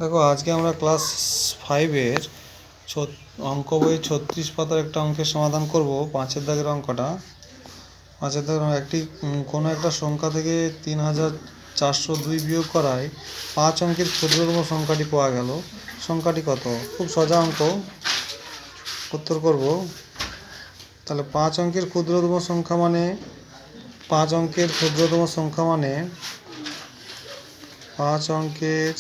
দেখো আজকে আমরা ক্লাস 5-এর অঙ্ক বই 36 পাতার একটা অঙ্কের সমাধান করব। 5-এর দাগের অঙ্কটা। 5-এর দাগের একটি কোনো একটা সংখ্যা থেকে 3402 বিয়োগ করায় 5 অঙ্কের ক্ষুদ্রতম সংখ্যাটি পাওয়া গেল। সংখ্যাটি কত? খুব সোজা অঙ্ক, উত্তর করব। তাহলে 5 অঙ্কের ক্ষুদ্রতম সংখ্যা মানে 5 অঙ্কের ক্ষুদ্রতম সংখ্যা মানে 5 অঙ্কের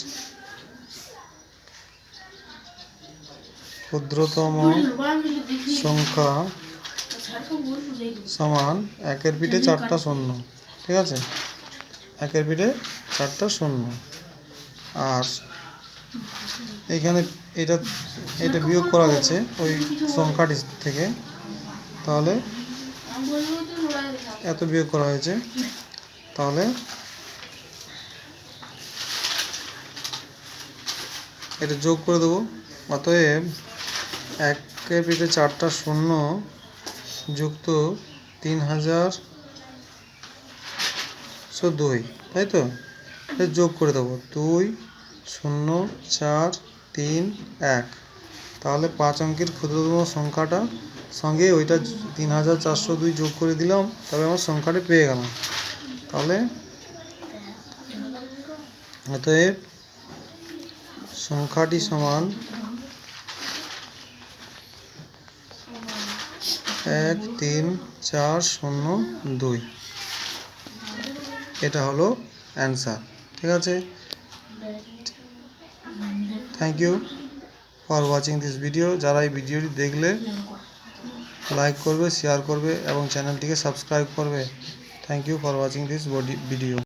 ক্ষুদ্রতম সংখ্যা সমান 1-এর পিঠে 4টা শূন্য। ঠিক আছে, 1-এর পিঠে 4টা শূন্য। আর এইখানে এটা বিয়োগ করা গেছে ওই সংখ্যাটি থেকে, তাহলে এত বিয়োগ করা হয়েছে। তাহলে এটা যোগ করে দেবো। অতএব 1-এর পিঠে 4টা শূন্য যুক্ত 3002, তাই তো? এটা যোগ করে দেবো 2 0 4 3 1। তাহলে 5 অঙ্কের ক্ষুদ্রতম সংখ্যাটা সঙ্গে ওইটা 3402 যোগ করে দিলাম, তবে আমার সংখ্যাটি পেয়ে গেলাম। তাহলে অতএব সংখ্যাটি সমান 13402। এটা হলো অ্যান্সার। ঠিক আছে, thank you for watching this video. যারা এই ভিডিওটি দেখলে লাইক করবে, শেয়ার করবে এবং চ্যানেলটিকে সাবস্ক্রাইব করবে। Thank you for watching this video.